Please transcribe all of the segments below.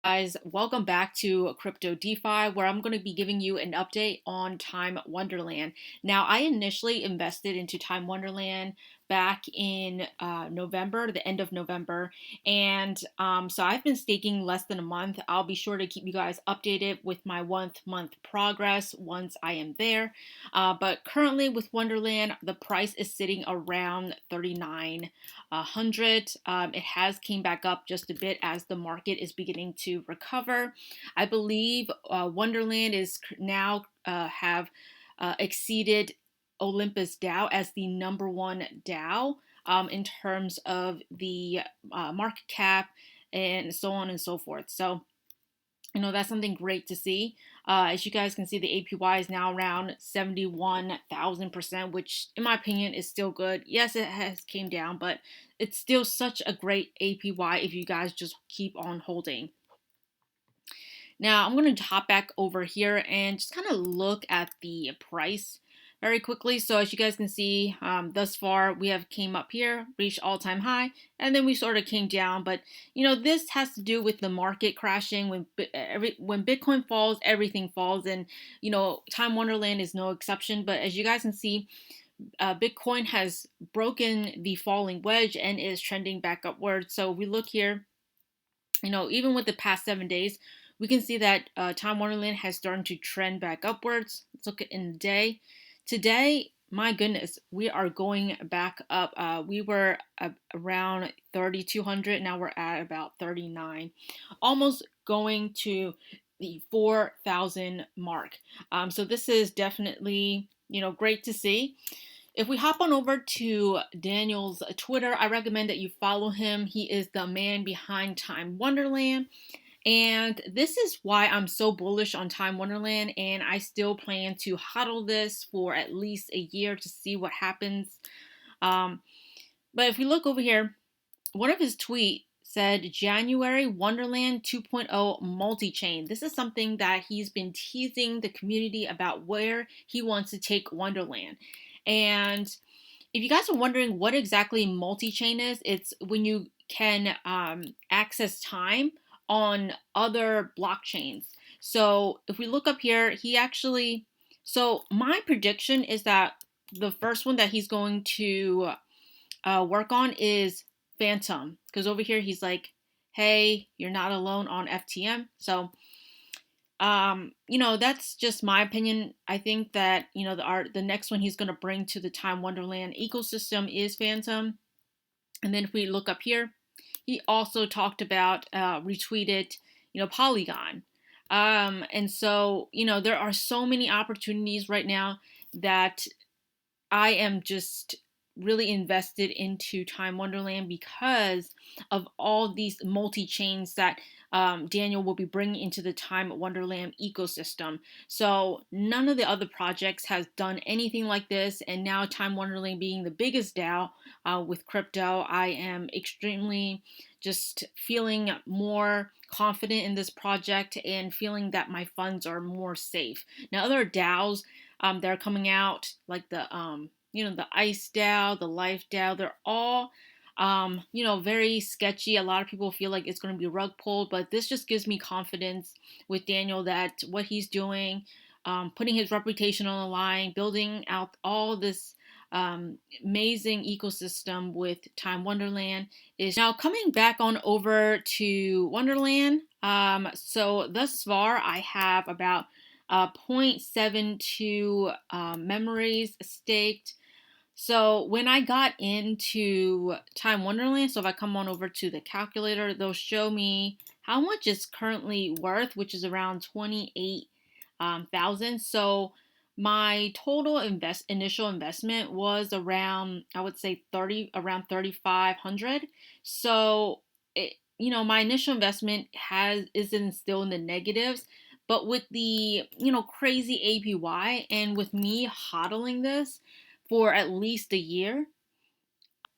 Guys, welcome back to Crypto DeFi, where I'm going to be giving you an update on Time Wonderland. Now, I initially invested into Time Wonderland back in November, the end of November, and so I've been staking less than a month. I'll be sure to keep you guys updated with my 1 month progress once I am there. But currently with Wonderland, the price is sitting around 3900. It has came back up just a bit as the market is beginning to recover. I believe Wonderland is now have exceeded Olympus DAO as the number one DAO in terms of the market cap and so on and so forth. So, that's something great to see. As you guys can see, the APY is now around 71,000%, which in my opinion is still good. Yes, it has came down, but it's still such a great APY if you guys just keep on holding. Now I'm going to hop back over here and just kind of look at the price very quickly. So as you guys can see, thus far we have came up here, reached all-time high, and then we sort of came down. But this has to do with the market crashing. When Bitcoin falls, everything falls, and Time Wonderland is no exception. But as you guys can see, Bitcoin has broken the falling wedge and is trending back upward. So we look here, even with the past 7 days, we can see that Time Wonderland has started to trend back upwards. Let's look at in the day. Today, my goodness, we are going back up. We were around 3,200. Now we're at about 39, almost going to the 4,000 mark. So this is definitely, great to see. If we hop on over to Daniel's Twitter, I recommend that you follow him. He is the man behind Time Wonderland. And this is why I'm so bullish on Time Wonderland, and I still plan to hodl this for at least a year to see what happens. But if we look over here, one of his tweets said January Wonderland 2.0 multi-chain. This is something that he's been teasing the community about where he wants to take Wonderland. And if you guys are wondering what exactly multi-chain is, it's when you can access time on other blockchains. So if we look up here, so my prediction is that the first one that he's going to work on is Phantom, because over here he's like, hey, you're not alone on FTM. So that's just my opinion. I think that the next one he's going to bring to the Time Wonderland ecosystem is Phantom. And then if we look up here, he also talked about retweeted, Polygon. And so, there are so many opportunities right now that I am just really invested into Time Wonderland because of all these multi-chains that Daniel will be bringing into the Time Wonderland ecosystem. So none of the other projects has done anything like this, and now Time Wonderland being the biggest DAO with crypto, I am extremely just feeling more confident in this project and feeling that my funds are more safe. Now other DAOs that are coming out, like the the Ice DAO, the Life DAO, they're all very sketchy. A lot of people feel like it's going to be rug pulled, but this just gives me confidence with Daniel that what he's doing, putting his reputation on the line, building out all this amazing ecosystem with Time Wonderland is now coming back on over to Wonderland. So thus far, I have about 0.72 memories staked. So when I got into Time Wonderland, so if I come on over to the calculator, they'll show me how much it's currently worth, which is around 28,000. So my total initial investment was around, I would say around 3,500. So my initial investment isn't still in the negatives, but with the crazy APY and with me hodling this for at least a year,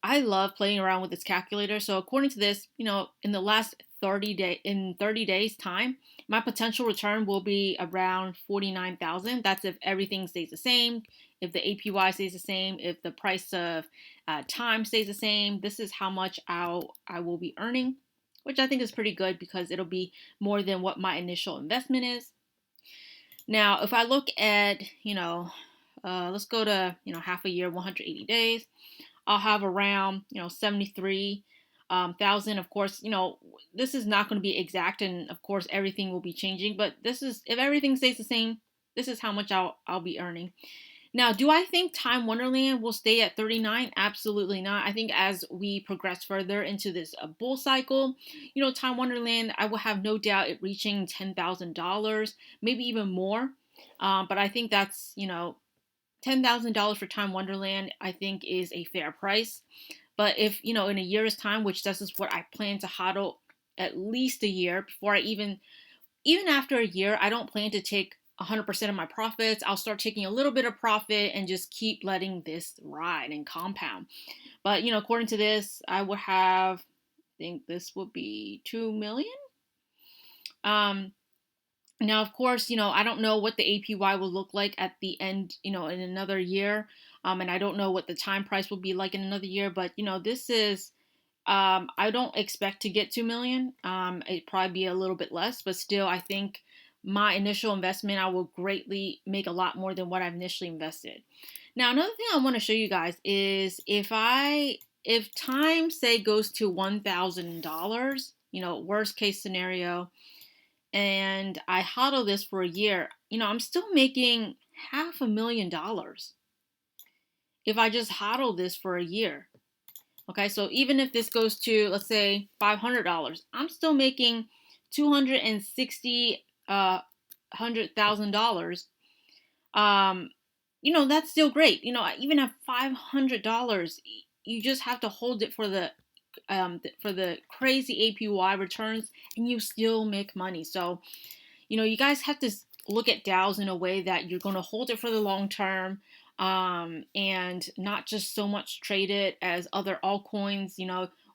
I love playing around with this calculator. So according to this, in the last 30 days time, my potential return will be around 49,000. That's if everything stays the same, if the APY stays the same, if the price of time stays the same. This is how much I will be earning which I think is pretty good because it'll be more than what my initial investment is. Now, if I look at, let's go to, half a year, 180 days, I'll have around, 73 thousand. Of course, this is not going to be exact, and of course, everything will be changing. But this is, if everything stays the same, this is how much I'll be earning. Now, do I think Time Wonderland will stay at 39? Absolutely not. I think as we progress further into this bull cycle, Time Wonderland, I will have no doubt it reaching $10,000, maybe even more. But I think that's, $10,000 for Time Wonderland, I think is a fair price. But if, in a year's time, which this is what I plan to hodl at least a year before I even after a year, I don't plan to take 100% of my profits. I'll start taking a little bit of profit and just keep letting this ride and compound. But, according to this, I would have, I think this would be 2 million. Now, of course, I don't know what the APY will look like at the end, in another year. And I don't know what the time price will be like in another year. But, this is, I don't expect to get 2 million. It'd probably be a little bit less, but still, I think my initial investment, I will greatly make a lot more than what I've initially invested. Now, another thing I want to show you guys is if time, say, goes to $1,000, worst case scenario, and I hodl this for a year, I'm still making $500,000 if I just hodl this for a year. Okay, so even if this goes to, let's say, $500, I'm still making $260,000. That's still great. Even at $500, you just have to hold it for the crazy APY returns, and you still make money. So, you guys have to look at DAOs in a way that you're going to hold it for the long term, and not just so much trade it as other altcoins.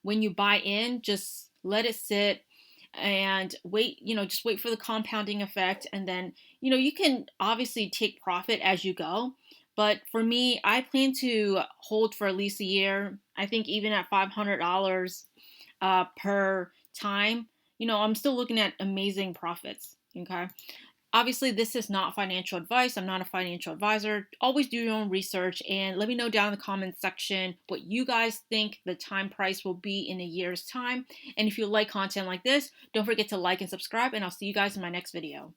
When you buy in, just let it sit and wait, just wait for the compounding effect. And then, you can obviously take profit as you go. But for me, I plan to hold for at least a year. I think even at $500 per time, I'm still looking at amazing profits. Okay. Obviously, this is not financial advice. I'm not a financial advisor. Always do your own research and let me know down in the comments section what you guys think the time price will be in a year's time. And if you like content like this, don't forget to like and subscribe, and I'll see you guys in my next video.